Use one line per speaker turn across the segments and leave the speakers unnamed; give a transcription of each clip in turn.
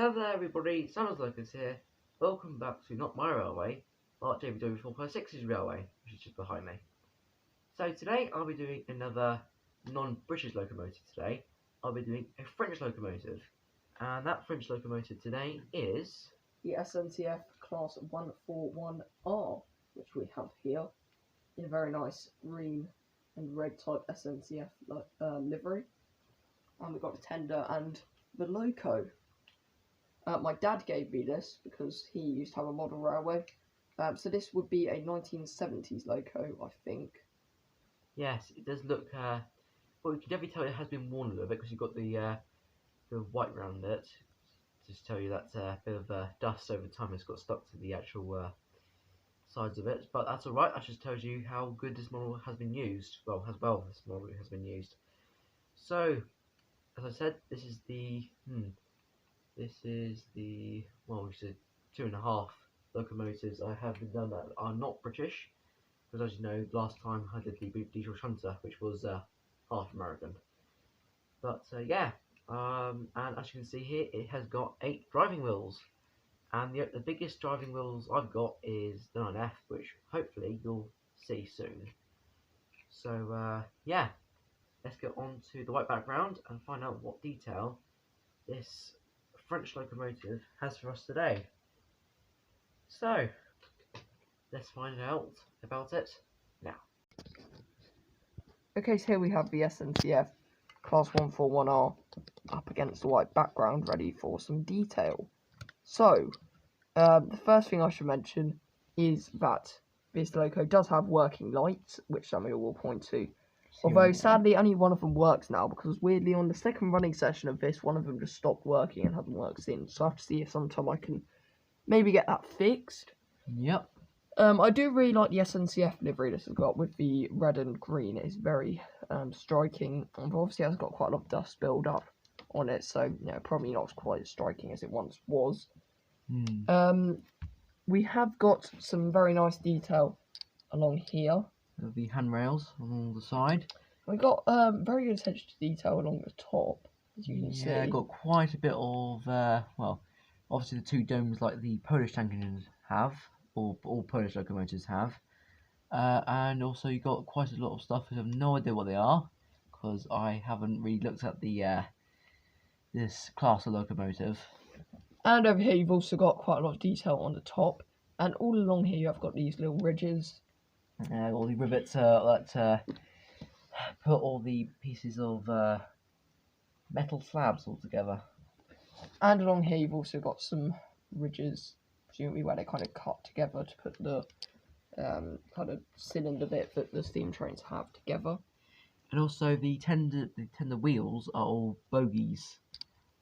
Hello there everybody, Summer's Locus here. Welcome back to not my railway, but JBW456's railway, which is just behind me. So today I'll be doing another non-British locomotive today. I'll be doing a French locomotive. And that French locomotive today is
the SNCF Class 141R, which we have here in a very nice green and red type SNCF livery. And we've got the tender and the loco. My dad gave me this because he used to have a model railway. So this would be a 1970s loco, I think.
Yes, it does look, well, you can definitely tell it has been worn a little bit because you've got the white around it. Just tell you that's a bit of dust over time. It's got stuck to the actual sides of it, but that's alright. That just tells you how good this model has been used. Well, this model has been used. So, as I said, this is the well, we said 2.5 locomotives I have been done that are not British, because as you know, last time I did the diesel shunter, which was half American. But yeah, and as you can see here, it has got 8 driving wheels, and the biggest driving wheels I've got is the 9F, which hopefully you'll see soon. So yeah, let's get on to the white background and find out what detail this French locomotive has for us today. So let's find out about it now.
Okay, so here we have the SNCF Class 141R up against the white background, ready for some detail. So, the first thing I should mention is that this loco does have working lights, which Samuel will point to. Although, sadly, only one of them works now, because weirdly, on the second running session of this, one of them just stopped working and hasn't worked since. So I have to see if sometime I can maybe get that fixed.
Yep.
I do really like the SNCF livery this has got with the red and green. It's very striking. And obviously, it has got quite a lot of dust build up on it, so you know, probably not quite as striking as it once was. We have got some very nice detail along here.
The handrails along the side.
We got very good attention to detail along the top, as you can see.
Yeah, got quite a bit of well, obviously the 2 domes like the Polish tank engines have, or all Polish locomotives have, and also you got quite a lot of stuff. I have no idea what they are because I haven't really looked at the this class of locomotive.
And over here you've also got quite a lot of detail on the top, and all along here you've got these little ridges.
All the rivets that put all the pieces of metal slabs all together.
And along here you've also got some ridges, presumably where they kind of cut together to put the kind of cylinder bit that the steam trains have together.
And also the tender wheels are all bogies.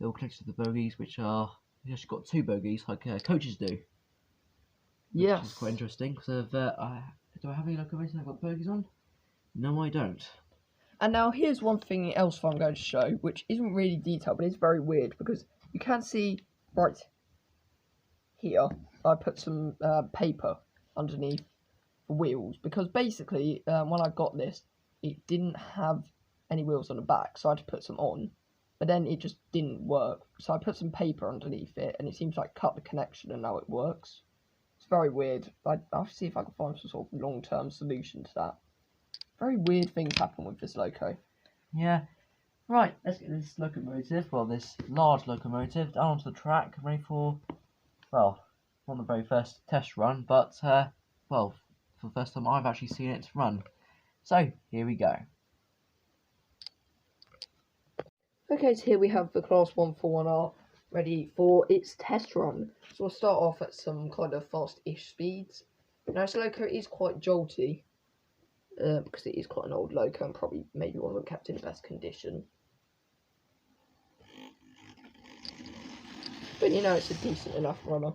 They're all connected to the bogies, which are, you actually got 2 bogies like coaches do.
Yes.
Which is quite interesting. So do I have any locomotives that I've got bogies on? No, I don't.
And now here's one thing else I'm going to show, which isn't really detailed, but it's very weird, because you can see right here, I put some paper underneath the wheels, because basically when I got this, it didn't have any wheels on the back, so I had to put some on, but then it just didn't work. So I put some paper underneath it, and it seems like cut the connection, and now it works. It's very weird. I'll have to see if I can find some sort of long-term solution to that. Very weird things happen with this loco.
Yeah. Right, let's get this locomotive, well, this large locomotive, down onto the track, ready for, well, not the very first test run, but, well, for the first time I've actually seen it run. So, here we go.
Okay, so here we have the Class 141R ready for its test run. So we'll start off at some kind of fast-ish speeds. Now, this loco is quite jolty, because it is quite an old loco and probably maybe wasn't kept in the best condition. But you know, it's a decent enough runner.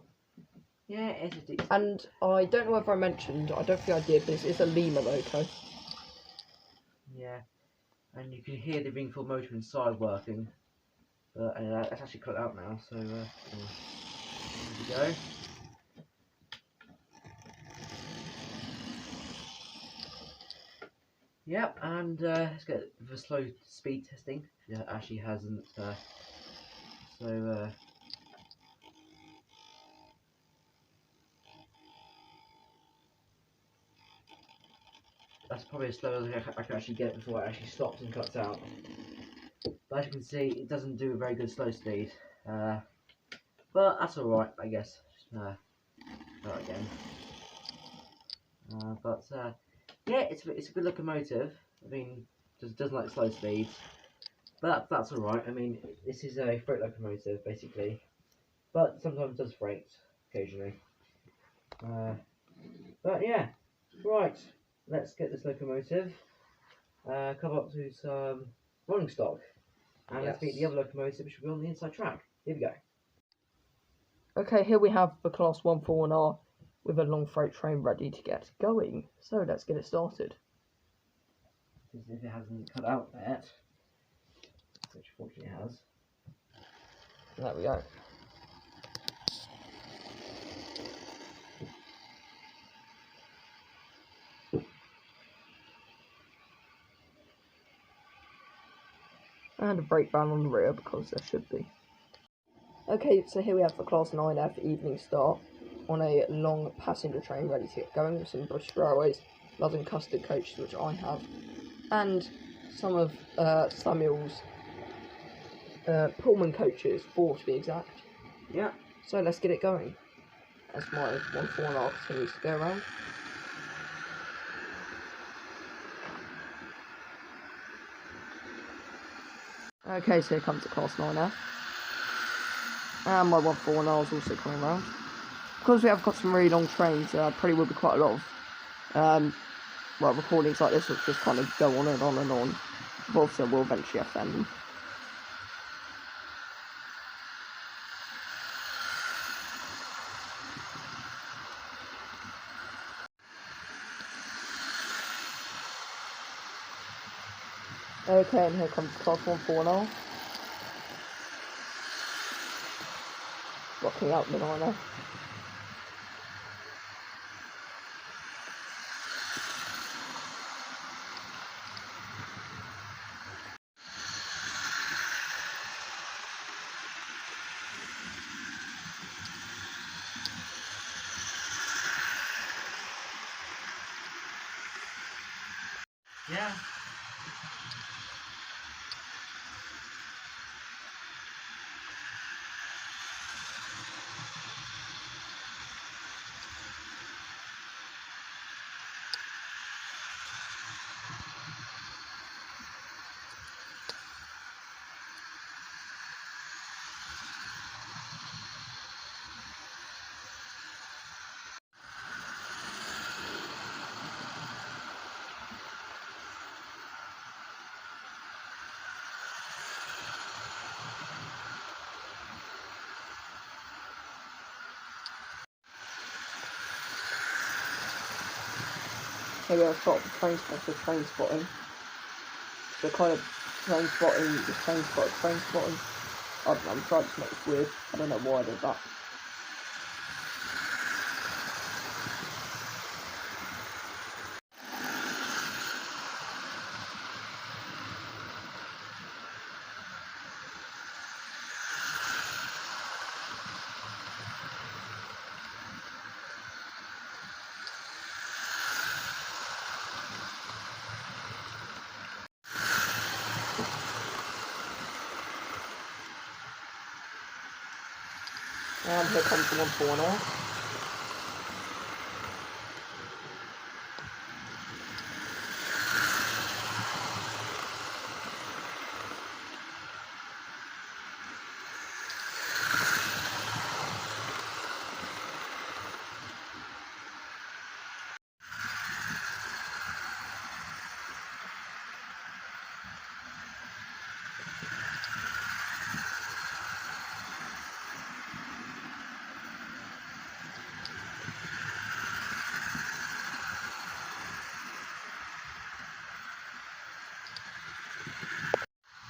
Yeah, it's a decent.
And I don't know whether I mentioned, I don't think I did, but it's a Lima loco.
Yeah, and you can hear the Ringfield motor inside working. And it's actually cut out now, so here we go. Yep, and let's get the slow speed testing. It actually hasn't. So that's probably as slow as I can actually get before it actually stops and cuts out. But as you can see, it doesn't do a very good slow speed. But that's alright, I guess. Start again. Yeah, it's a good locomotive. I mean, doesn't like slow speeds, but that's alright. I mean, this is a freight locomotive basically, but sometimes does freight occasionally. But yeah, right. Let's get this locomotive come up to some rolling stock, and let's meet the other locomotive, which will be on the inside track. Here we go.
Okay, here we have the Class 141R with a long freight train ready to get going. So let's get it started.
As if it hasn't cut out yet, which fortunately it has.
There we go. And a brake van on the rear because there should be. Okay, so here we have the Class 9F evening start on a long passenger train ready to get going with some British Railways London custard coaches, which I have, and some of Samuel's Pullman coaches, 4 to be exact.
Yeah.
So let's get it going as my 141R continues to go around. Okay, so here comes the Class 9F. And my 141R is also coming around. Because we have got some really long trains, probably will be quite a lot of recordings like this will just kind of go on and on and on. But also we'll eventually have to end them. Okay, and here comes Class 141R. Rocking out the 9F.
Yeah.
Here we have shot of the train spotting. So kind of train spotting. I don't know, I'm trying to make this weird. I don't know why I did that. And here comes the 141R.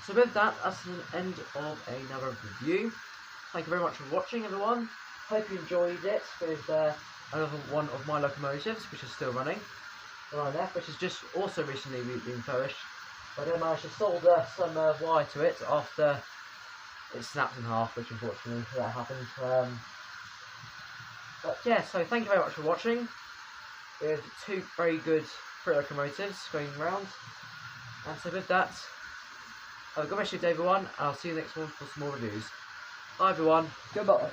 So with that, that's the end of another review. Thank you very much for watching, everyone. Hope you enjoyed it with another one of my locomotives, which is still running. The 9F, which has just also recently been refurbished. But then I managed to solder some wire to it after it snapped in half, which unfortunately that happened. But yeah, so thank you very much for watching. We have 2 very good 3 locomotives going round. And so with that, have a good rest of your day everyone, and I'll see you next one for some more reviews. Bye everyone.
Goodbye.